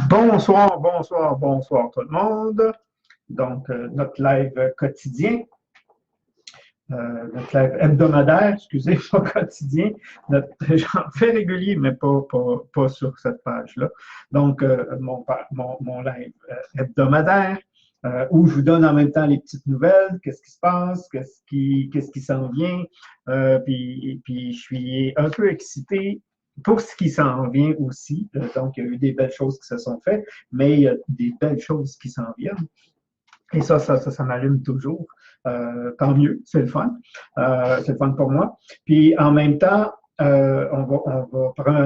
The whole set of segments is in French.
Bonsoir, bonsoir, bonsoir tout le monde. Donc, notre live quotidien, notre live hebdomadaire, excusez, pas quotidien, j'en fais régulier, mais pas sur cette page-là. Donc, mon live hebdomadaire, où je vous donne en même temps les petites nouvelles, qu'est-ce qui se passe, qu'est-ce qui s'en vient. Puis, je suis un peu excité pour ce qui s'en vient aussi. Donc, il y a eu des belles choses qui se sont faites, mais il y a des belles choses qui s'en viennent. Et ça m'allume toujours. Tant mieux, c'est le fun. C'est le fun pour moi. Puis en même temps,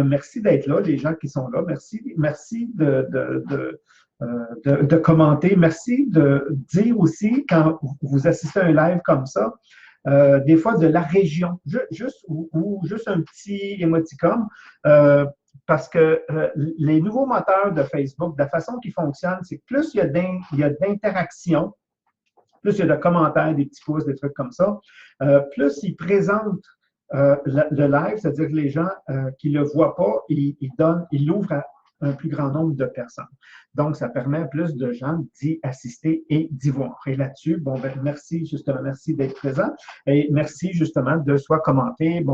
merci d'être là, les gens qui sont là. Merci de commenter. Merci de dire aussi, quand vous assistez à un live comme ça, des fois de la région, ou juste un petit émoticône, parce que les nouveaux moteurs de Facebook, de la façon qu'ils fonctionnent, c'est que plus il y a d'interactions, plus il y a de commentaires, des petits pouces, des trucs comme ça, plus ils présentent le live, c'est-à-dire que les gens qui ne le voient pas, ils l'ouvrent à un plus grand nombre de personnes. Donc, ça permet à plus de gens d'y assister et d'y voir. Et là-dessus, bon, ben, merci d'être présent et merci justement de soit commenter,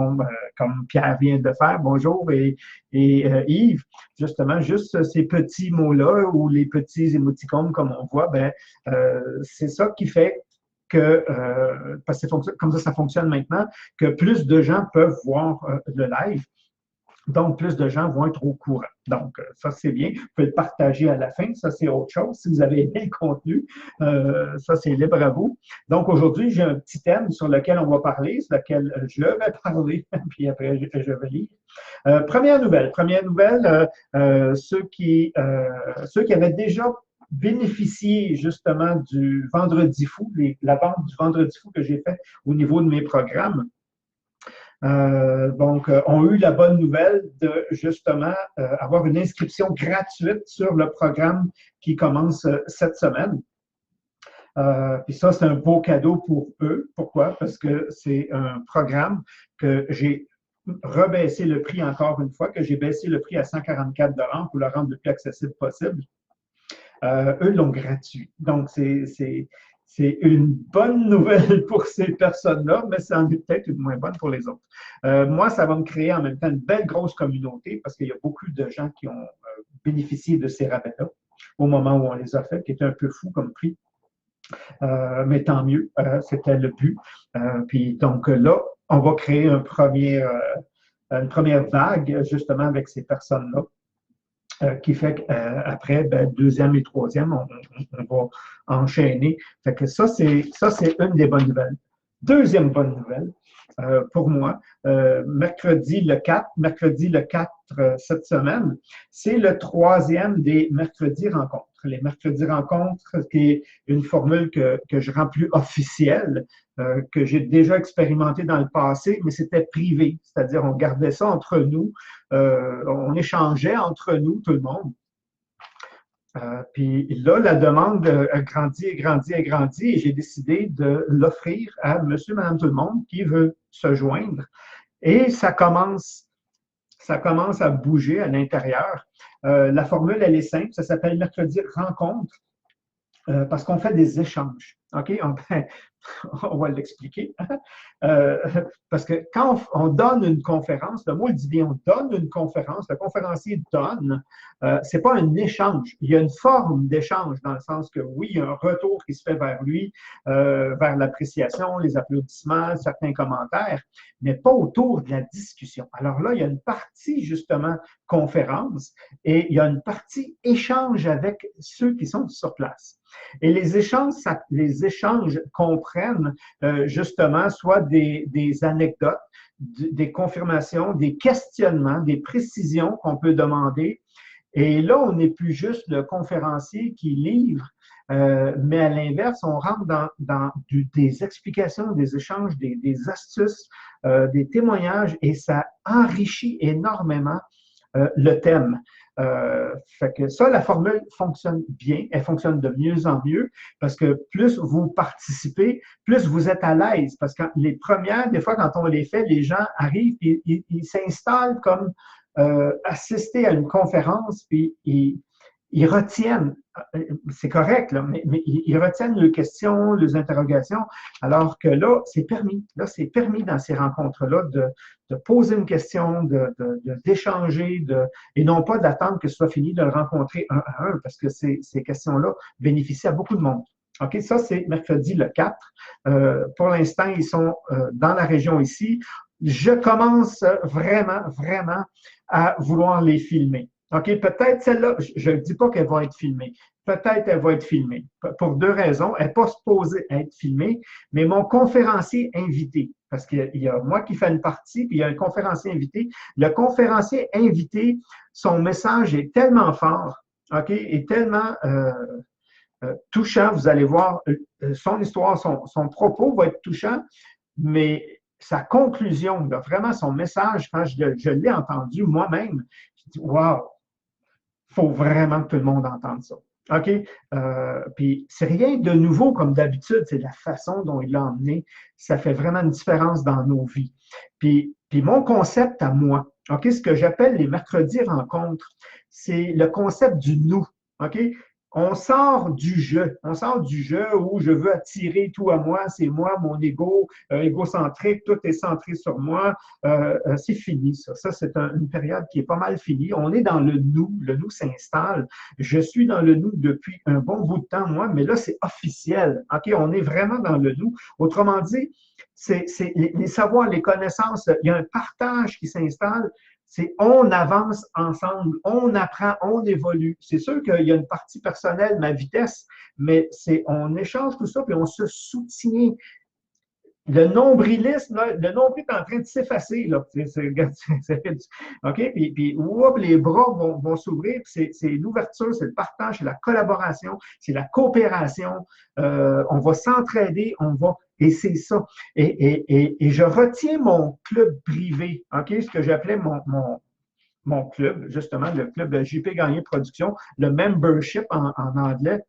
comme Pierre vient de faire, bonjour, et Yves, justement, juste ces petits mots-là ou les petits émoticônes comme on voit, ben, c'est ça qui fait que, parce que comme ça fonctionne maintenant, que plus de gens peuvent voir le live. Donc, plus de gens vont être au courant. Donc, ça, c'est bien. Vous pouvez le partager à la fin. Ça, c'est autre chose. Si vous avez aimé le contenu, ça, c'est libre à vous. Donc, aujourd'hui, j'ai un petit thème sur lequel on va parler, sur lequel je vais parler, puis après, je vais lire. Première nouvelle, ceux qui avaient déjà bénéficié justement du Vendredi fou, la vente du Vendredi fou que j'ai fait au niveau de mes programmes, ont eu la bonne nouvelle de justement avoir une inscription gratuite sur le programme qui commence cette semaine. Puis ça, c'est un beau cadeau pour eux. Pourquoi? Parce que c'est un programme que j'ai rebaissé le prix encore une fois, que j'ai baissé le prix à 144 $ pour le rendre le plus accessible possible. Eux l'ont gratuit. Donc, c'est une bonne nouvelle pour ces personnes-là, mais c'est en est peut-être une moins bonne pour les autres. Moi, ça va me créer en même temps une belle grosse communauté parce qu'il y a beaucoup de gens qui ont bénéficié de ces rabais-là au moment où on les a faits, qui était un peu fou comme prix. Mais tant mieux, c'était le but. Puis donc là, on va créer une première vague justement avec ces personnes-là. Qui fait qu'après, deuxième et troisième, on va enchaîner. Fait que ça, c'est une des bonnes nouvelles. Deuxième bonne nouvelle pour moi, mercredi le 4 cette semaine, c'est le troisième des mercredis rencontres. Les mercredis rencontres, qui est une formule que je rends plus officielle, que j'ai déjà expérimenté dans le passé, mais c'était privé, c'est-à-dire on gardait ça entre nous, on échangeait entre nous, tout le monde. Puis là, la demande a grandi et grandi et grandi et j'ai décidé de l'offrir à monsieur, madame, tout le monde qui veut se joindre. Et ça commence à bouger à l'intérieur. La formule, elle est simple, ça s'appelle mercredi rencontre parce qu'on fait des échanges. OK? On va l'expliquer. Parce que quand on donne une conférence, le mot le dit bien, on donne une conférence, le conférencier donne, c'est pas un échange. Il y a une forme d'échange dans le sens que oui, il y a un retour qui se fait vers lui, vers l'appréciation, les applaudissements, certains commentaires, mais pas autour de la discussion. Alors là, il y a une partie justement conférence et il y a une partie échange avec ceux qui sont sur place. Et les échanges comprennent justement soit des anecdotes, des confirmations, des questionnements, des précisions qu'on peut demander. Et là, on n'est plus juste le conférencier qui livre, mais à l'inverse, on rentre dans des explications, des échanges, des astuces, des témoignages, et ça enrichit énormément le thème. Fait que ça, la formule fonctionne bien, elle fonctionne de mieux en mieux parce que plus vous participez, plus vous êtes à l'aise. Parce que les premières, des fois, quand on les fait, les gens arrivent et ils s'installent comme assister à une conférence, puis ils retiennent, c'est correct, là, mais ils retiennent les questions, les interrogations, alors que là, c'est permis. Là, c'est permis dans ces rencontres-là de poser une question, d'échanger, et non pas d'attendre que ce soit fini de le rencontrer un à un, parce que ces questions-là bénéficient à beaucoup de monde. OK, ça, c'est mercredi le 4. Pour l'instant, ils sont dans la région ici. Je commence vraiment, vraiment à vouloir les filmer. OK, peut-être celle-là, je ne dis pas qu'elle va être filmée. Peut-être elle va être filmée. Pour deux raisons. Elle n'est pas supposée être filmée, mais mon conférencier invité, parce qu'il y a moi qui fais une partie, puis il y a un conférencier invité. Le conférencier invité, son message est tellement fort, OK, est tellement touchant. Vous allez voir, son histoire, son propos va être touchant, mais sa conclusion, là, vraiment son message, quand je l'ai entendu moi-même, je dis, wow, il faut vraiment que tout le monde entende ça. OK? Puis c'est rien de nouveau comme d'habitude, c'est la façon dont il l'a emmené. Ça fait vraiment une différence dans nos vies. Puis mon concept à moi, OK, ce que j'appelle les mercredis rencontres, c'est le concept du nous. OK? On sort du jeu où je veux attirer tout à moi, c'est moi, mon ego, égocentrique, tout est centré sur moi. C'est fini, ça. Ça, c'est une période qui est pas mal finie. On est dans le nous s'installe. Je suis dans le nous depuis un bon bout de temps, moi, mais là, c'est officiel. OK, on est vraiment dans le nous. Autrement dit, c'est les savoirs, les connaissances, il y a un partage qui s'installe. C'est on avance ensemble, on apprend, on évolue. C'est sûr qu'il y a une partie personnelle, ma vitesse, mais c'est on échange tout ça, puis on se soutient. Le nombrilisme, là, le nombril est en train de s'effacer. Là. OK? Puis les bras vont s'ouvrir. C'est l'ouverture, c'est le partage, c'est la collaboration, c'est la coopération. On va s'entraider, on va. Et c'est ça. Et je retiens mon club privé, OK? Ce que j'appelais mon club, justement, le club de JP Gagné Production, le membership en anglais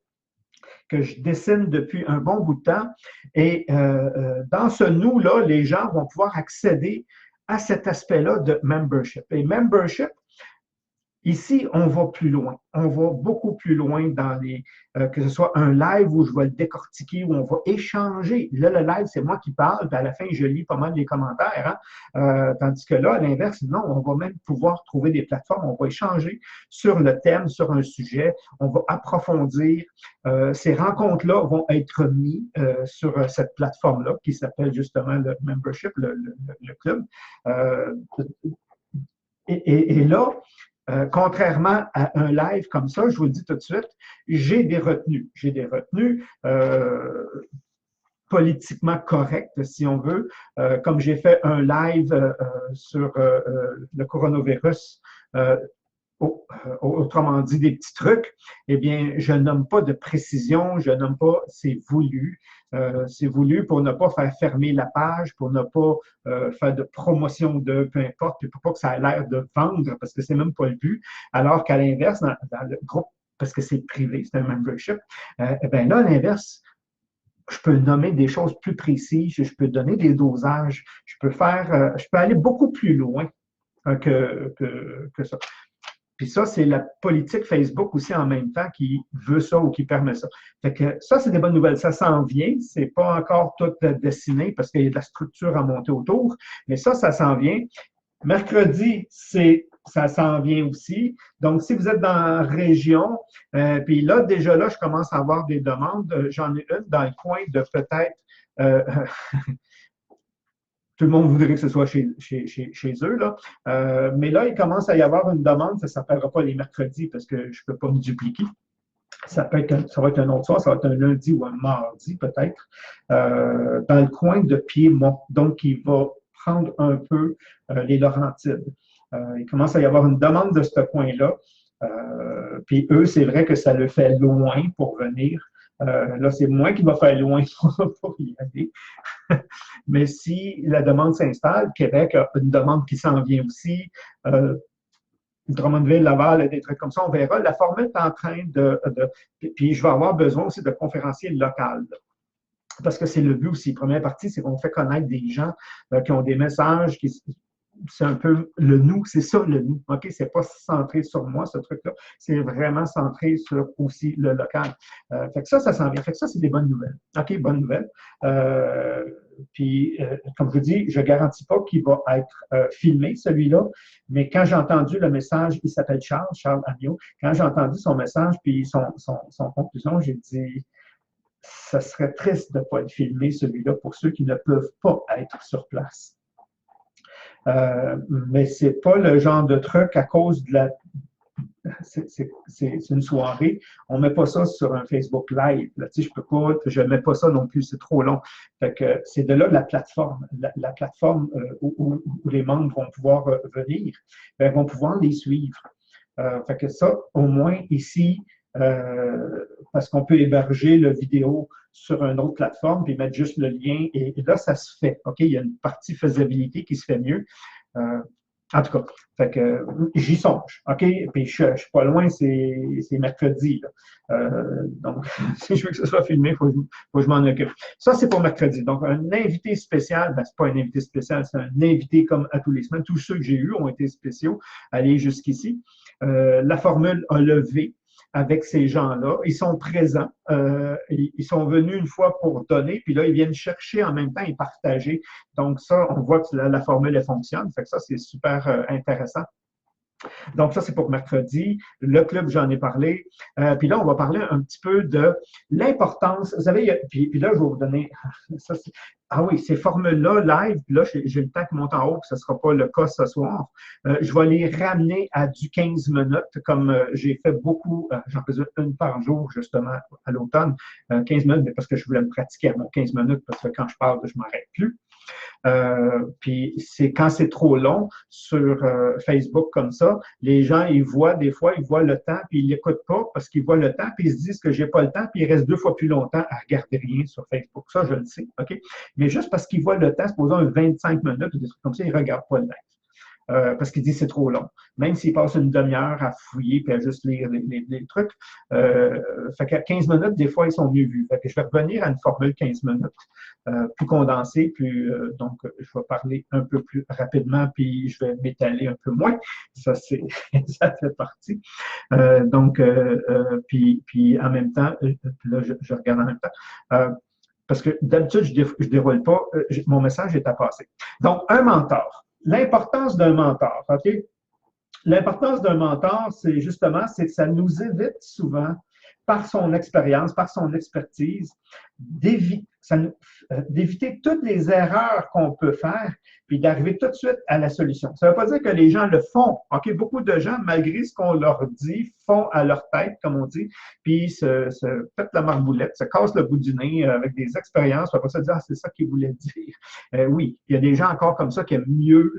que je dessine depuis un bon bout de temps. Et dans ce nous-là, les gens vont pouvoir accéder à cet aspect-là de membership. Et membership, ici, on va plus loin. On va beaucoup plus loin dans que ce soit un live où je vais le décortiquer, où on va échanger. Là, le live, c'est moi qui parle, puis à la fin, je lis pas mal les commentaires. Tandis que là, à l'inverse, non, on va même pouvoir trouver des plateformes, on va échanger sur le thème, sur un sujet, on va approfondir. Ces rencontres-là vont être mises sur cette plateforme-là qui s'appelle justement le membership, le club. Et là, contrairement à un live comme ça, je vous le dis tout de suite, j'ai des retenues. J'ai des retenues politiquement correctes, si on veut. Comme j'ai fait un live sur le coronavirus, autrement dit des petits trucs, eh bien, je nomme pas de précision, je nomme pas, c'est voulu pour ne pas faire fermer la page, pour ne pas faire de promotion de peu importe, puis pour pas que ça ait l'air de vendre, parce que c'est même pas le but. Alors qu'à l'inverse, dans le groupe, parce que c'est privé, c'est un membership, eh bien là, à l'inverse, je peux nommer des choses plus précises, je peux donner des dosages, je peux aller beaucoup plus loin que ça. Puis ça, c'est la politique Facebook aussi en même temps qui veut ça ou qui permet ça. Fait que ça, c'est des bonnes nouvelles. Ça s'en vient. C'est pas encore tout dessiné parce qu'il y a de la structure à monter autour. Mais ça s'en vient. Mercredi, ça s'en vient aussi. Donc, si vous êtes dans la région, puis là, déjà là, je commence à avoir des demandes. J'en ai une dans le coin de peut-être tout le monde voudrait que ce soit chez eux. Là. Mais là, il commence à y avoir une demande. Ça ne s'appellera pas les mercredis parce que je ne peux pas me dupliquer. Ça va être un autre soir, ça va être un lundi ou un mardi peut-être, dans le coin de Piémont. Donc, il va prendre un peu les Laurentides. Il commence à y avoir une demande de ce coin-là. Puis eux, c'est vrai que ça le fait loin pour venir. Là, c'est moi qui va faire loin pour y aller. Mais si la demande s'installe, Québec a une demande qui s'en vient aussi. Drummondville, Laval, des trucs comme ça, on verra. La formule est en train puis je vais avoir besoin aussi de conférenciers locaux. Parce que c'est le but aussi. Première partie, c'est qu'on fait connaître des gens qui ont des messages, c'est un peu le nous, c'est ça le nous. OK? C'est pas centré sur moi, ce truc-là. C'est vraiment centré sur aussi le local. Fait que ça s'en vient. Fait que ça, c'est des bonnes nouvelles. OK, bonnes nouvelles. Puis, comme je vous dis, je ne garantis pas qu'il va être filmé, celui-là, mais quand j'ai entendu le message, il s'appelle Charles Amiot, quand j'ai entendu son message puis son conclusion, j'ai dit, ça serait triste de ne pas être filmé, celui-là, pour ceux qui ne peuvent pas être sur place. Mais ce n'est pas le genre de truc à cause de la... C'est une soirée. On ne met pas ça sur un Facebook Live. Là, tu sais, je ne mets pas ça non plus, c'est trop long. Fait que c'est de là la plateforme. La plateforme où les membres vont pouvoir venir, bien, vont pouvoir les suivre. Fait que ça, au moins ici, parce qu'on peut héberger la vidéo sur une autre plateforme puis mettre juste le lien et là, ça se fait. OK? Il y a une partie faisabilité qui se fait mieux. En tout cas, fait que j'y songe, OK? Puis je ne suis pas loin, c'est mercredi. Donc, si je veux que ce soit filmé, il faut que je m'en occupe. Ça, c'est pour mercredi. Donc, un invité spécial, ben, ce n'est pas un invité spécial, c'est un invité comme à tous les semaines. Tous ceux que j'ai eus ont été spéciaux, aller jusqu'ici. La formule a levé avec ces gens-là. Ils sont présents. Ils sont venus une fois pour donner, puis là, ils viennent chercher en même temps et partager. Donc, ça, on voit que la formule, elle fonctionne. Fait que ça, c'est super intéressant. Donc, ça, c'est pour mercredi. Le club, j'en ai parlé. Puis là, on va parler un petit peu de l'importance. Vous savez, puis là, je vais vous donner. Ça, ah oui, ces formules-là, live, puis là, j'ai le temps qui monte en haut, puis ce ne sera pas le cas ce soir. Je vais les ramener à du 15 minutes, comme j'ai fait beaucoup, j'en faisais une par jour, justement, à l'automne. 15 minutes, mais parce que je voulais me pratiquer à mon 15 minutes, parce que quand je parle, je ne m'arrête plus. Puis c'est quand c'est trop long sur Facebook comme ça, les gens, ils voient des fois, ils voient le temps, puis ils n'écoutent pas parce qu'ils voient le temps, puis ils se disent que j'ai pas le temps, puis ils restent 2 fois plus longtemps à regarder rien sur Facebook. Ça, je le sais, OK? Mais juste parce qu'ils voient le temps, supposons un 25 minutes ou des trucs comme ça, ils ne regardent pas le live. Parce qu'il dit c'est trop long. Même s'il passe une demi-heure à fouiller et à juste lire les trucs, fait qu'à 15 minutes, des fois, ils sont mieux vus. Fait que je vais revenir à une formule 15 minutes, plus condensée, donc je vais parler un peu plus rapidement, puis je vais m'étaler un peu moins. Ça, ça fait partie. Puis en même temps, là, je regarde en même temps. Parce que d'habitude, je ne déroule pas, mon message est à passer. Donc, un mentor. L'importance d'un mentor, OK? L'importance d'un mentor, c'est justement, c'est que ça nous évite souvent, par son expérience, par son expertise, d'éviter toutes les erreurs qu'on peut faire, puis d'arriver tout de suite à la solution. Ça ne veut pas dire que les gens le font. OK? Beaucoup de gens, malgré ce qu'on leur dit, font à leur tête, comme on dit, puis se pètent la marboulette, se cassent le bout du nez avec des expériences, puis après ça, dire, ah, c'est ça qu'ils voulaient dire. Oui, il y a des gens encore comme ça qui aiment mieux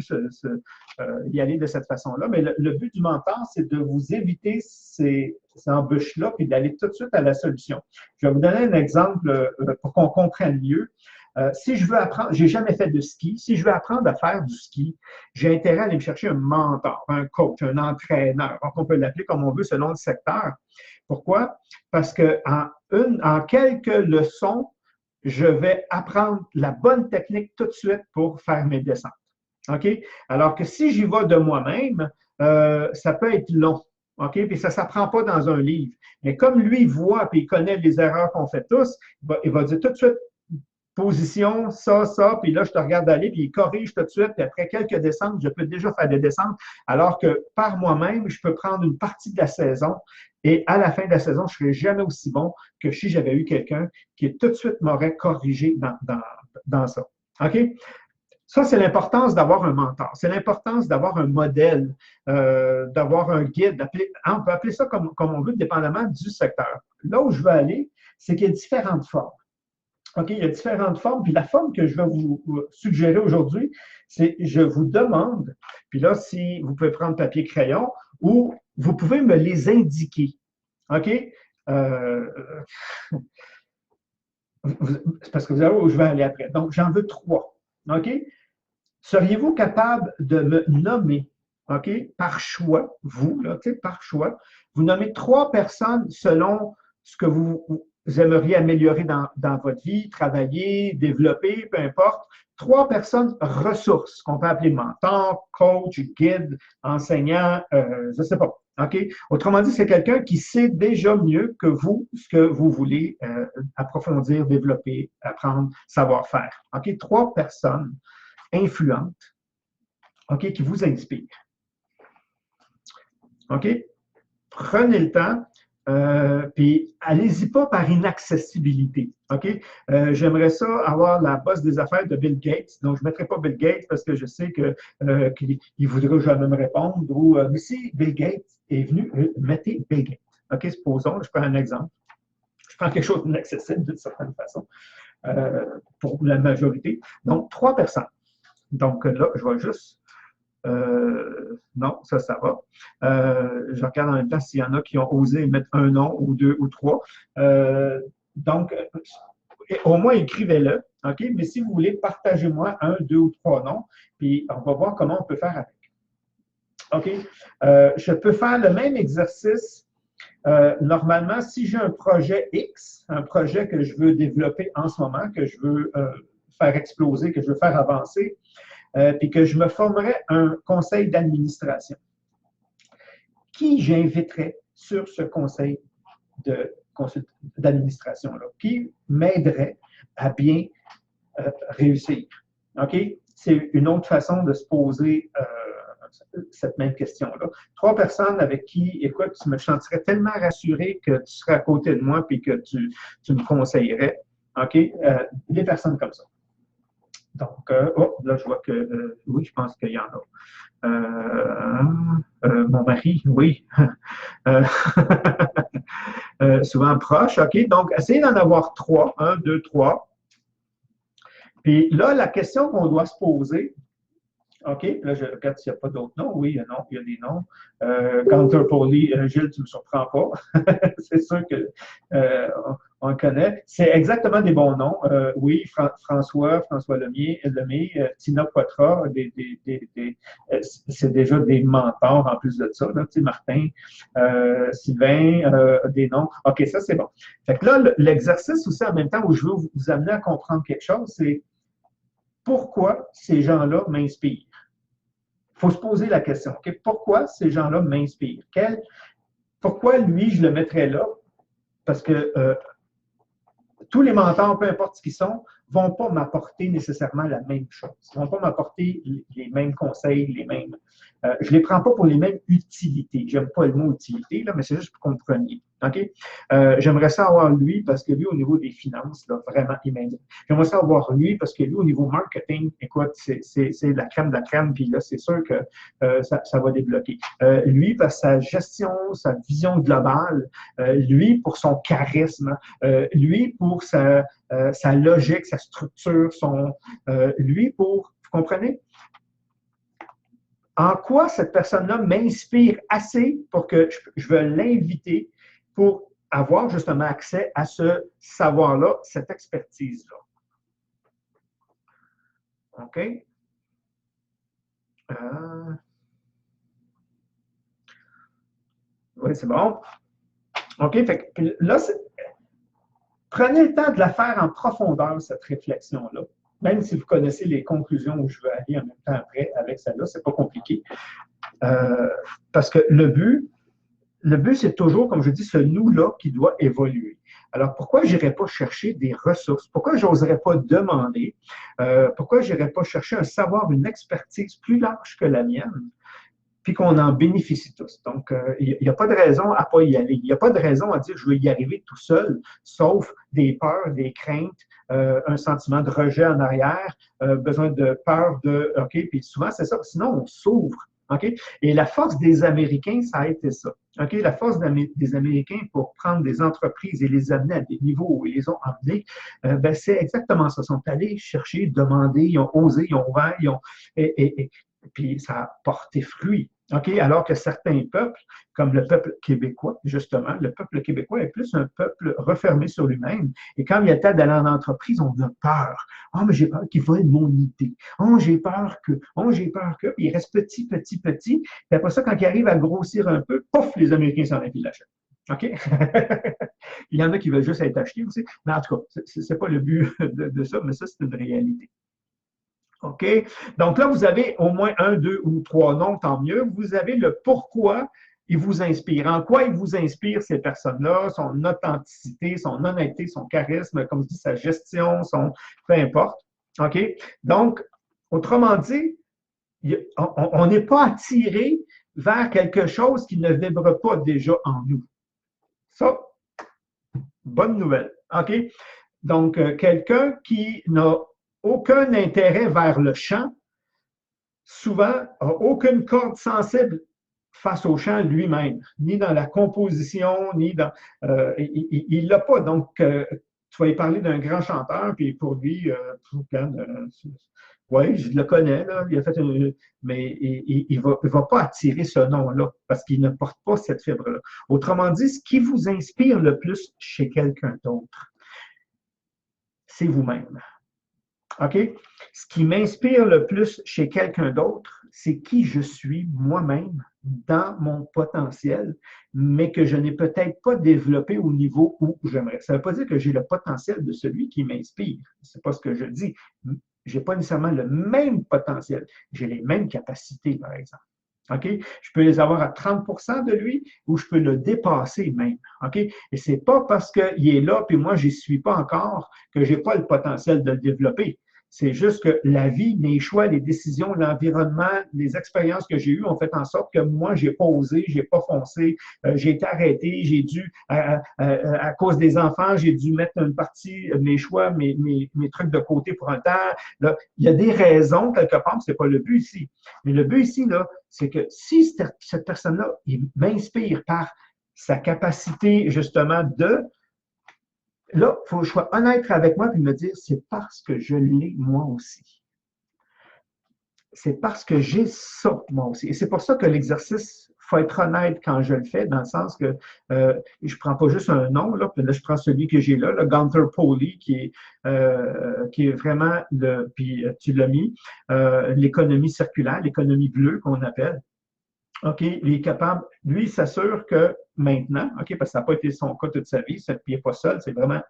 y aller de cette façon-là, mais le but du mentor, c'est de vous éviter ces embûches-là, puis d'aller tout de suite à la solution. Je vais vous donner un exemple pour qu'on comprenne mieux. Si je veux apprendre, j'ai jamais fait de ski, si je veux apprendre à faire du ski, j'ai intérêt à aller me chercher un mentor, un coach, un entraîneur. Donc, on peut l'appeler comme on veut selon le secteur. Pourquoi? Parce en quelques leçons, je vais apprendre la bonne technique tout de suite pour faire mes descentes. OK? Alors que si j'y vais de moi-même, ça peut être long. OK? Puis ça ne s'apprend pas dans un livre. Mais comme lui voit et il connaît les erreurs qu'on fait tous, il va dire tout de suite position, ça, puis là, je te regarde aller, puis il corrige tout de suite, puis après quelques descentes, je peux déjà faire des descentes, alors que par moi-même, je peux prendre une partie de la saison, et à la fin de la saison, je ne serai jamais aussi bon que si j'avais eu quelqu'un qui tout de suite m'aurait corrigé dans ça. OK? Ça, c'est l'importance d'avoir un mentor. C'est l'importance d'avoir un modèle, d'avoir un guide. On peut appeler ça comme on veut, dépendamment du secteur. Là où je veux aller, c'est qu'il y a différentes formes. OK, il y a différentes formes. Puis la forme que je vais vous suggérer aujourd'hui, c'est je vous demande, puis là, si vous pouvez prendre papier-crayon, ou vous pouvez me les indiquer. OK? C'est parce que vous savez où je vais aller après. Donc, j'en veux 3. OK? Seriez-vous capable de me nommer, OK, par choix, vous, là, par choix, vous nommez 3 personnes selon ce que vous aimeriez améliorer dans votre vie, travailler, développer, peu importe. 3 personnes ressources, qu'on peut appeler mentor, coach, guide, enseignant, je ne sais pas. OK? Autrement dit, c'est quelqu'un qui sait déjà mieux que vous ce que vous voulez approfondir, développer, apprendre, savoir faire. OK? 3 personnes influentes, OK, qui vous inspirent. OK? Prenez le temps, puis allez-y pas par inaccessibilité. OK? J'aimerais ça avoir la bosse des affaires de Bill Gates. Donc, je ne mettrai pas Bill Gates parce que je sais qu'il ne voudra jamais me répondre. Mais si Bill Gates est venu, mettez Bill Gates. OK? Supposons, je prends un exemple. Je prends quelque chose d'inaccessible d'une certaine façon pour la majorité. Donc, 3 personnes. Donc, là, je vais juste non, ça va. Je regarde en même temps s'il y en a qui ont osé mettre un nom ou 2 ou 3. Donc, au moins écrivez-le, OK? Mais si vous voulez, partagez-moi 1, 2 ou 3 noms, puis on va voir comment on peut faire avec. OK? Je peux faire le même exercice. Normalement, si j'ai un projet X, un projet que je veux développer en ce moment, que je veux faire exploser, que je veux faire avancer, puis que je me formerais un conseil d'administration. Qui j'inviterais sur ce conseil d'administration-là? Qui m'aiderait à bien réussir? OK? C'est une autre façon de se poser cette même question-là. 3 personnes avec qui, écoute, tu me sentirais tellement rassuré que tu serais à côté de moi puis que tu me conseillerais. OK? Des personnes comme ça. Donc, là, je vois que, oui, je pense qu'il y en a. Mon mari, oui. Souvent proche, OK? Donc, essayez d'en avoir 3. 1, 2, 3. Puis là, la question qu'on doit se poser, OK, là, je regarde s'il n'y a pas d'autres noms. Oui, il y a des noms. Gunter Pauli, Gilles, tu ne me surprends pas. C'est sûr qu'on connaît. C'est exactement des bons noms. Oui, François Lemay, Tina Poitras, c'est déjà des mentors en plus de ça. Là, Martin, Sylvain, des noms. OK, ça, c'est bon. Fait que là, l'exercice aussi, en même temps, où je veux vous amener à comprendre quelque chose, c'est pourquoi ces gens-là m'inspirent. Il faut se poser la question. Okay? Pourquoi ces gens-là m'inspirent? Pourquoi lui, je le mettrais là? Parce que tous les mentors, peu importe ce qu'ils sont, ne vont pas m'apporter nécessairement la même chose. Ils ne vont pas m'apporter les mêmes conseils, les mêmes. Je ne les prends pas pour les mêmes utilités. Je n'aime pas le mot utilité, là, mais c'est juste pour que vous compreniez. OK? J'aimerais ça avoir lui parce que lui, au niveau des finances, là, vraiment, il m'aide. J'aimerais ça avoir lui parce que lui, au niveau marketing, écoute, c'est la crème de la crème, puis là, c'est sûr que ça va débloquer. Lui, parce que sa gestion, sa vision globale, lui, pour son charisme, lui, pour sa logique, sa structure, lui, pour, vous comprenez? En quoi cette personne-là m'inspire assez pour que je veux l'inviter pour avoir justement accès à ce savoir-là, cette expertise-là. OK? Oui, c'est bon. OK, fait que là, prenez le temps de la faire en profondeur, cette réflexion-là. Même si vous connaissez les conclusions où je veux aller en même temps après avec celle-là, c'est pas compliqué. Parce que le but, c'est toujours, comme je dis, ce nous-là qui doit évoluer. Alors, pourquoi je n'irais pas chercher des ressources? Pourquoi je n'oserais pas demander? Pourquoi je n'irais pas chercher un savoir, une expertise plus large que la mienne? Puis qu'on en bénéficie tous. Donc, il n'y a pas de raison à ne pas y aller. Il n'y a pas de raison à dire que je vais y arriver tout seul, sauf des peurs, des craintes, un sentiment de rejet en arrière, besoin de peur de OK, puis souvent c'est ça. Sinon, on s'ouvre. OK? Et la force des Américains, ça a été ça. OK? La force des Américains pour prendre des entreprises et les amener à des niveaux où ils les ont emmenés, ben, c'est exactement ça. Ils sont allés chercher, demander, ils ont osé, ils ont ouvert, puis ça a porté fruit. OK? Alors que certains peuples, comme le peuple québécois, justement, le peuple québécois est plus un peuple refermé sur lui-même. Et quand il y a temps d'aller en entreprise, on a peur. Ah, mais j'ai peur qu'ils volent mon idée. Oh, j'ai peur que. Oh, j'ai peur que. Puis il reste petit, petit, petit. Puis après ça, quand il arrive à grossir un peu, pouf, les Américains s'en viennent, ils l'achètent. OK? Il y en a qui veulent juste être achetés aussi. Mais en tout cas, c'est pas le but de ça, mais ça, c'est une réalité. OK? Donc là, vous avez au moins un, deux ou trois noms, tant mieux. Vous avez le pourquoi ils vous inspirent. En quoi ils vous inspirent, ces personnes-là, son authenticité, son honnêteté, son charisme, comme je dis, sa gestion, son peu importe. OK? Donc, autrement dit, on n'est pas attiré vers quelque chose qui ne vibre pas déjà en nous. Ça, bonne nouvelle. OK? Donc, quelqu'un qui n'a aucun intérêt vers le chant, souvent n'a aucune corde sensible face au chant lui-même, ni dans la composition, ni dans... il ne l'a pas. Donc, tu vas y parler d'un grand chanteur, puis pour lui, oui, je le connais, là, il a fait une, mais il ne va pas attirer ce nom-là parce qu'il ne porte pas cette fibre-là. Autrement dit, ce qui vous inspire le plus chez quelqu'un d'autre, c'est vous-même. OK? Ce qui m'inspire le plus chez quelqu'un d'autre, c'est qui je suis moi-même dans mon potentiel, mais que je n'ai peut-être pas développé au niveau où j'aimerais. Ça ne veut pas dire que j'ai le potentiel de celui qui m'inspire. Ce n'est pas ce que je dis. Je n'ai pas nécessairement le même potentiel. J'ai les mêmes capacités, par exemple. OK? Je peux les avoir à 30 de lui ou je peux le dépasser même. OK? Et ce n'est pas parce qu'il est là puis moi, je n'y suis pas encore que je n'ai pas le potentiel de le développer. C'est juste que la vie, mes choix, les décisions, l'environnement, les expériences que j'ai eues ont fait en sorte que moi, j'ai pas osé, j'ai pas foncé, j'ai été arrêté, j'ai dû, à cause des enfants, j'ai dû mettre une partie de mes choix, mes trucs de côté pour un temps. Là, il y a des raisons quelque part, c'est pas le but ici. Mais le but ici, là, c'est que si cette personne-là, il m'inspire par sa capacité, justement, de là, il faut que je sois honnête avec moi et me dire, c'est parce que je l'ai moi aussi. C'est parce que j'ai ça moi aussi. Et c'est pour ça que l'exercice, il faut être honnête quand je le fais, dans le sens que je ne prends pas juste un nom, là, puis là, je prends celui que j'ai là, le Gunther Pauli, qui est vraiment, puis tu l'as mis, l'économie circulaire, l'économie bleue qu'on appelle. OK, il est capable, lui, il s'assure que maintenant, OK, parce que ça n'a pas été son cas toute sa vie, puis il n'est pas seul, c'est vraiment,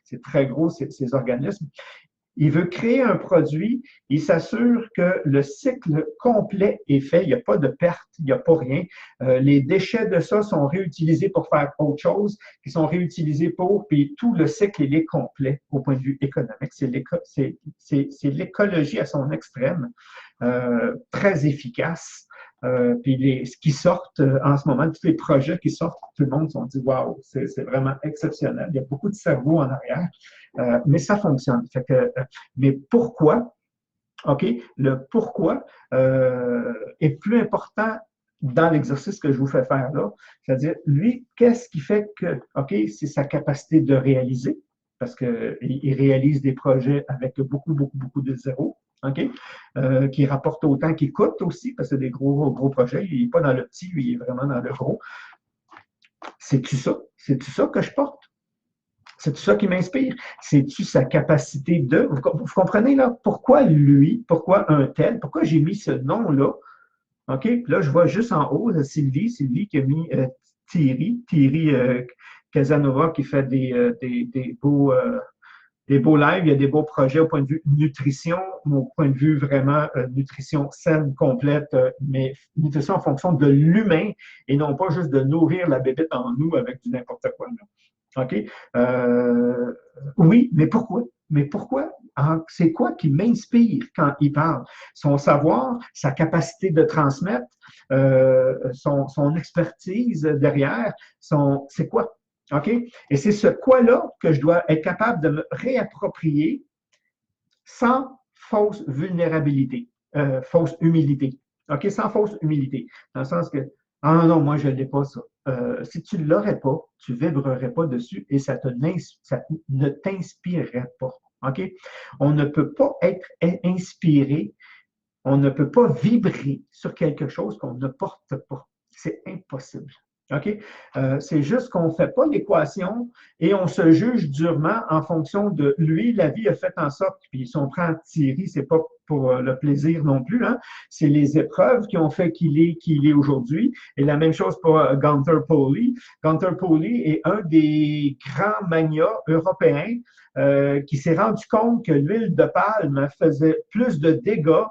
c'est très gros, ces organismes. Il veut créer un produit, il s'assure que le cycle complet est fait, il n'y a pas de perte, il n'y a pas rien. Les déchets de ça sont réutilisés pour faire autre chose, qui sont réutilisés puis tout le cycle, il est complet au point de vue économique. C'est l'écologie à son extrême, très efficace. Puis ce qui sortent en ce moment, tous les projets qui sortent, tout le monde se dit waouh, c'est vraiment exceptionnel. Il y a beaucoup de cerveau en arrière, mais ça fonctionne. Fait que, mais pourquoi? OK, le pourquoi est plus important dans l'exercice que je vous fais faire là. C'est-à-dire, lui, qu'est-ce qui fait que, OK, c'est sa capacité de réaliser, parce qu'il réalise des projets avec beaucoup, beaucoup, beaucoup de zéros. OK? Qui rapporte autant qu'il coûte aussi, parce que c'est des gros, gros projets. Il n'est pas dans le petit, lui, il est vraiment dans le gros. C'est-tu ça? C'est-tu ça que je porte? C'est-tu ça qui m'inspire? C'est-tu sa capacité de... Vous comprenez là? Pourquoi lui? Pourquoi un tel? Pourquoi j'ai mis ce nom-là? OK? Puis là, je vois juste en haut Sylvie qui a mis Thierry Casanova qui fait des beaux lives, il y a des beaux projets au point de vue nutrition, au point de vue vraiment nutrition saine, complète, mais nutrition en fonction de l'humain et non pas juste de nourrir la bébête en nous avec du n'importe quoi. Là. OK? Oui, mais pourquoi? Mais pourquoi? C'est quoi qui m'inspire quand il parle? Son savoir, sa capacité de transmettre, son expertise derrière, c'est quoi? OK? Et c'est ce quoi-là que je dois être capable de me réapproprier sans fausse vulnérabilité, fausse humilité. OK? Sans fausse humilité. Dans le sens que, ah non, moi, je ne l'ai pas ça. Si tu ne l'aurais pas, tu ne vibrerais pas dessus et ça ne t'inspirerait pas. OK? On ne peut pas être inspiré, on ne peut pas vibrer sur quelque chose qu'on ne porte pas. C'est impossible. OK? C'est juste qu'on ne fait pas l'équation et on se juge durement en fonction de lui, la vie a fait en sorte, puis si on prend Thierry, c'est pas pour le plaisir non plus, hein. C'est les épreuves qui ont fait qu'il est aujourd'hui. Et la même chose pour Gunther Pauli. Gunther Pauli est un des grands magnats européens qui s'est rendu compte que l'huile de palme faisait plus de dégâts,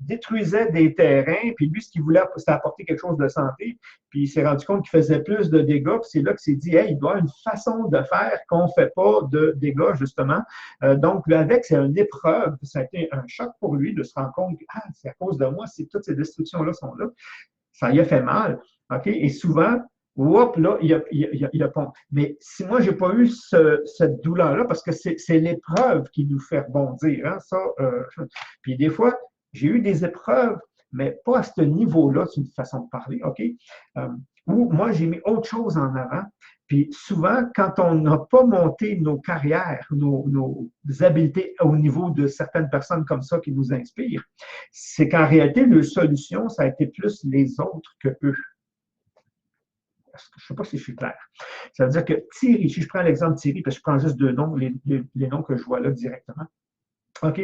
détruisait des terrains, puis lui, ce qu'il voulait, c'était apporter quelque chose de santé, puis il s'est rendu compte qu'il faisait plus de dégâts, puis c'est là qu'il s'est dit, hey, il doit y avoir une façon de faire qu'on ne fait pas de dégâts, justement. Donc, avec, c'est une épreuve, ça a été un choc pour lui de se rendre compte que, ah, c'est à cause de moi, si toutes ces destructions-là sont là, ça y a fait mal, OK? Et souvent, hop, là, il a pas. Mais si moi, j'ai pas eu cette douleur-là, parce que c'est l'épreuve qui nous fait rebondir, hein, ça. Puis des fois, j'ai eu des épreuves, mais pas à ce niveau-là, c'est une façon de parler, OK? Où moi, j'ai mis autre chose en avant. Puis souvent, quand on n'a pas monté nos carrières, nos habiletés au niveau de certaines personnes comme ça qui nous inspirent, c'est qu'en réalité, leur solution, ça a été plus les autres que eux. Je ne sais pas si je suis clair. Ça veut dire que Thierry, si je prends l'exemple de Thierry, parce que je prends juste deux noms, les noms que je vois là directement. OK.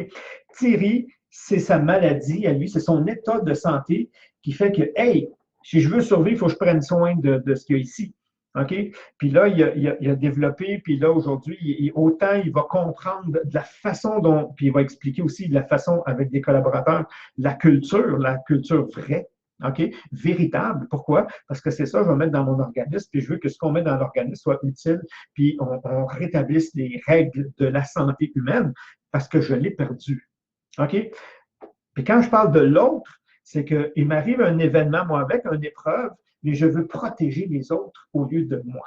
Thierry, c'est sa maladie à lui, c'est son état de santé qui fait que, hey, si je veux survivre, il faut que je prenne soin de ce qu'il y a ici. OK? Puis là, il a développé, puis là, aujourd'hui, autant il va comprendre de la façon dont, puis il va expliquer aussi de la façon avec des collaborateurs, la culture vraie. OK? Véritable. Pourquoi? Parce que c'est ça que je vais mettre dans mon organisme, puis je veux que ce qu'on met dans l'organisme soit utile, puis on rétablisse les règles de la santé humaine parce que je l'ai perdu. OK? Puis quand je parle de l'autre, c'est qu'il m'arrive un événement, moi, avec une épreuve, mais je veux protéger les autres au lieu de moi.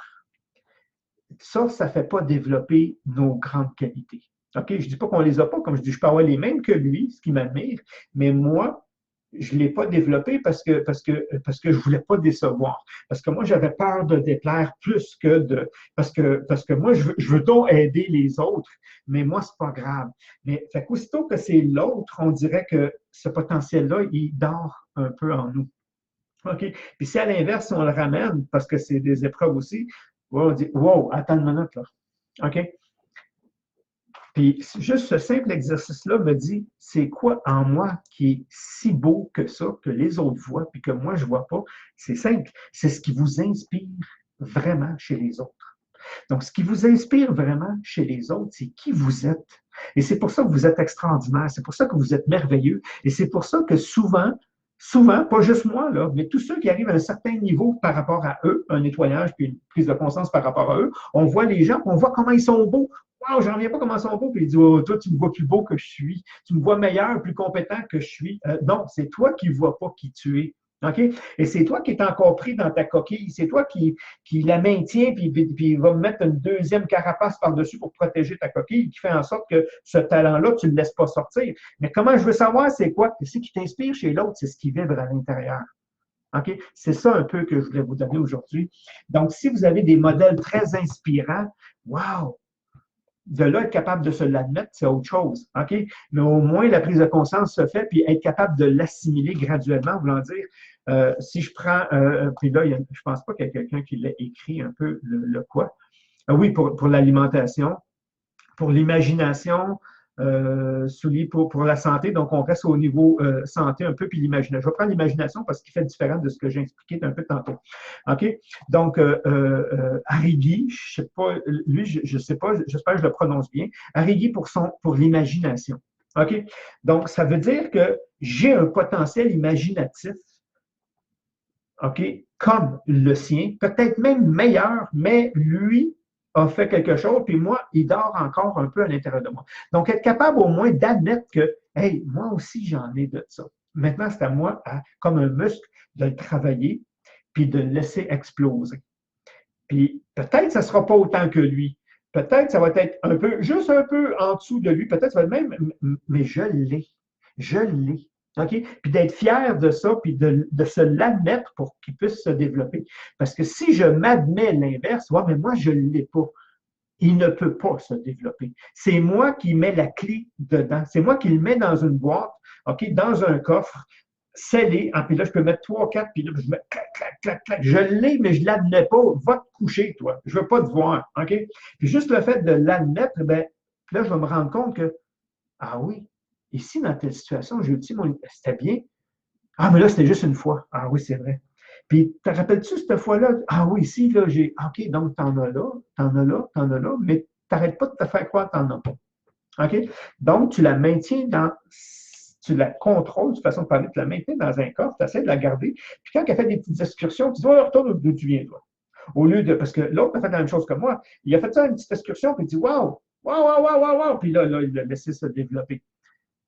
Ça ne fait pas développer nos grandes qualités. OK? Je ne dis pas qu'on ne les a pas, comme je dis, je peux avoir les mêmes que lui, ce qui m'admire, mais moi, je ne l'ai pas développé parce que je ne voulais pas décevoir. Parce que moi, j'avais peur de déplaire plus que de. Parce que moi, je veux donc aider les autres, mais moi, ce n'est pas grave. Mais fait qu'aussitôt que c'est l'autre, on dirait que ce potentiel-là, il dort un peu en nous. OK? Puis si à l'inverse, on le ramène, parce que c'est des épreuves aussi, on dit wow, attends une minute là. OK? Puis juste ce simple exercice-là me dit, c'est quoi en moi qui est si beau que ça, que les autres voient, puis que moi, je ne vois pas? C'est simple. C'est ce qui vous inspire vraiment chez les autres. Donc, ce qui vous inspire vraiment chez les autres, c'est qui vous êtes. Et c'est pour ça que vous êtes extraordinaire. C'est pour ça que vous êtes merveilleux. Et c'est pour ça que souvent, pas juste moi, là, mais tous ceux qui arrivent à un certain niveau par rapport à eux, un nettoyage puis une prise de conscience par rapport à eux, on voit les gens, on voit comment ils sont beaux. Wow, j'en reviens pas comment ils sont beaux. Puis ils disent, oh, toi, tu me vois plus beau que je suis. Tu me vois meilleur, plus compétent que je suis. Non, c'est toi qui ne vois pas qui tu es. OK? Et c'est toi qui es encore pris dans ta coquille. C'est toi qui la maintient, puis il va mettre une deuxième carapace par-dessus pour protéger ta coquille, qui fait en sorte que ce talent-là, tu ne le laisses pas sortir. Mais comment je veux savoir c'est quoi? C'est ce qui t'inspire chez l'autre, c'est ce qui vibre à l'intérieur. OK? C'est ça un peu que je voulais vous donner aujourd'hui. Donc, si vous avez des modèles très inspirants, wow! De là, être capable de se l'admettre, c'est autre chose. OK? Mais au moins, la prise de conscience se fait, puis être capable de l'assimiler graduellement, voulant dire, si je prends, puis là, je ne pense pas qu'il y a quelqu'un qui l'a écrit un peu le quoi. Oui, pour l'alimentation, pour l'imagination, pour la santé. Donc, on reste au niveau santé un peu, puis l'imagination. Je vais prendre l'imagination parce qu'il fait différent de ce que j'ai expliqué un peu tantôt. OK? Donc, Arrighi, je ne sais pas, lui, je ne sais pas, j'espère que je le prononce bien. Arrighi pour l'imagination. OK? Donc, ça veut dire que j'ai un potentiel imaginatif, OK, comme le sien, peut-être même meilleur, mais lui a fait quelque chose, puis moi, il dort encore un peu à l'intérieur de moi. Donc, être capable au moins d'admettre que, hey, moi aussi, j'en ai de ça. Maintenant, c'est à moi, comme un muscle, de le travailler, puis de le laisser exploser. Puis peut-être que ça ne sera pas autant que lui. Peut-être que ça va être juste un peu en dessous de lui. Peut-être que ça va être même, mais je l'ai. Je l'ai. OK? Puis d'être fier de ça, puis de se l'admettre pour qu'il puisse se développer. Parce que si je m'admets l'inverse, ouais, mais moi, je ne l'ai pas. Il ne peut pas se développer. C'est moi qui mets la clé dedans. C'est moi qui le mets dans une boîte, OK, dans un coffre, scellé. Puis là, je peux mettre 3, 4, puis là, je mets clac, clac, clac, clac. Je l'ai, mais je ne l'admets pas. Va te coucher, toi. Je ne veux pas te voir. OK? Puis juste le fait de l'admettre, ben, là, je vais me rendre compte que, ah oui, ici, dans telle situation, j'ai utilisé mon... C'était bien. Ah, mais là, c'était juste une fois. Ah oui, c'est vrai. Puis, te rappelles-tu cette fois-là? Ah oui, ici, là, j'ai... OK, donc, t'en as là, t'en as là, t'en as là, mais t'arrêtes pas de te faire croire que t'en as pas. OK? Donc, tu la maintiens dans... Tu la contrôles, de façon de parler, tu la maintiens dans un coffre, tu essaies de la garder. Puis quand elle fait des petites excursions, tu dis, oh, retourne d'où tu viens, toi. Au lieu de... Parce que l'autre a fait la même chose que moi. Il a fait ça, une petite excursion, puis il dit, waouh, waouh, waouh, waouh, waouh, waouh. Puis là, il l'a laissé se développer.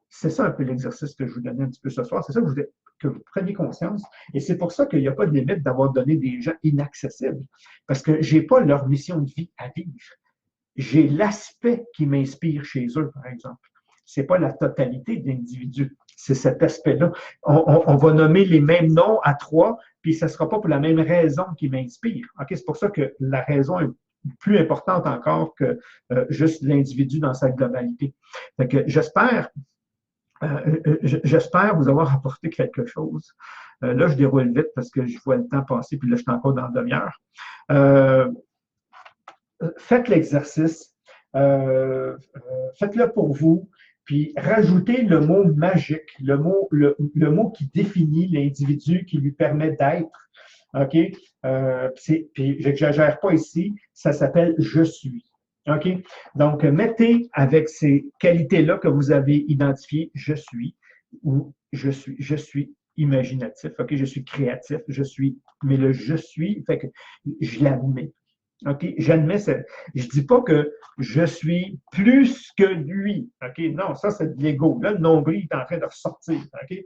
C'est ça un peu l'exercice que je vous donnais un petit peu ce soir. C'est ça que, que vous preniez conscience. Et c'est pour ça qu'il n'y a pas de limite d'avoir donné des gens inaccessibles. Parce que je n'ai pas leur mission de vie à vivre. J'ai l'aspect qui m'inspire chez eux, par exemple. Ce n'est pas la totalité d'individus. C'est cet aspect-là. On va nommer les mêmes noms à trois, puis ce ne sera pas pour la même raison qui m'inspire. Okay? C'est pour ça que la raison est plus importante encore que juste l'individu dans sa globalité. Fait que j'espère vous avoir apporté quelque chose. Là, je déroule vite parce que je vois le temps passer, puis là, je suis encore dans la demi-heure. Faites l'exercice, faites-le pour vous, puis rajoutez le mot magique, le mot qui définit l'individu, qui lui permet d'être. OK? Puis, j'exagère pas ici, ça s'appelle « je suis ». OK? Donc, mettez avec ces qualités-là que vous avez identifiées, je suis, ou je suis imaginatif, OK? Je suis créatif, je suis, mais le je suis, fait que je l'admets. OK? J'admets, je dis pas que je suis plus que lui. OK? Non, ça, c'est de l'ego. Là, le nombril est en train de ressortir. OK?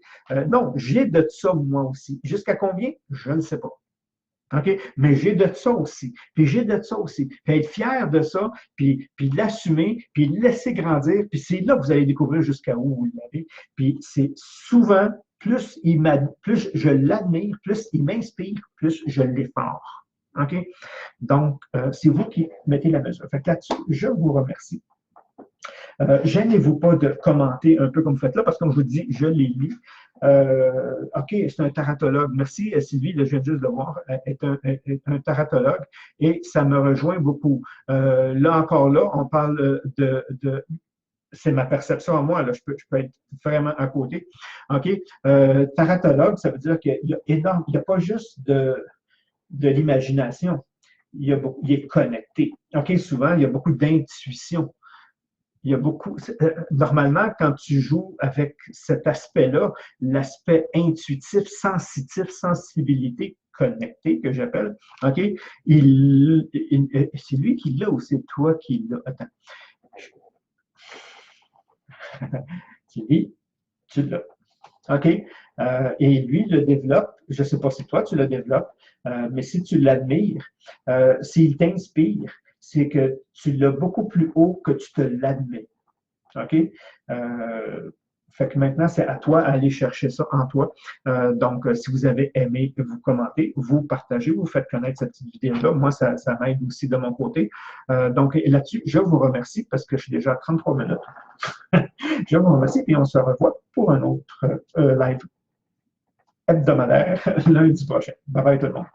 Non, j'ai de ça, moi aussi. Jusqu'à combien? Je ne sais pas. OK? Mais j'ai de ça aussi. Puis j'ai de ça aussi. Puis être fier de ça, puis l'assumer, puis le laisser grandir. Puis c'est là que vous allez découvrir jusqu'à où vous l'avez. Puis c'est souvent, plus je l'admire, plus il m'inspire, plus je l'effore. OK? Donc, c'est vous qui mettez la mesure. Fait que là-dessus, je vous remercie. Gênez-vous pas de commenter un peu comme vous faites là, parce que comme je vous dis, je l'ai lu. OK, c'est un taratologue. Merci, Sylvie, je viens juste de voir, est un taratologue et ça me rejoint beaucoup. Là encore, là, on parle c'est ma perception à moi, là, je peux être vraiment à côté. OK? Taratologue, ça veut dire qu'il y a énorme, il n'y a pas juste de l'imagination, il est connecté. OK? Souvent, il y a beaucoup d'intuition. Il y a beaucoup. Normalement, quand tu joues avec cet aspect-là, l'aspect intuitif, sensitif, sensibilité connectée, que j'appelle, OK? C'est lui qui l'a ou c'est toi qui l'a? Attends. C'est lui, tu l'as. OK? Et lui le développe. Je ne sais pas si toi tu le développes, mais si tu l'admires, s'il t'inspire, c'est que tu l'as beaucoup plus haut que tu te l'admets. OK? Fait que maintenant, c'est à toi d'aller chercher ça en toi. Donc, si vous avez aimé, vous commentez, vous partagez, vous faites connaître cette petite vidéo-là. Moi, ça m'aide aussi de mon côté. Donc, là-dessus, je vous remercie parce que je suis déjà à 33 minutes. Je vous remercie et on se revoit pour un autre live hebdomadaire lundi prochain. Bye bye tout le monde.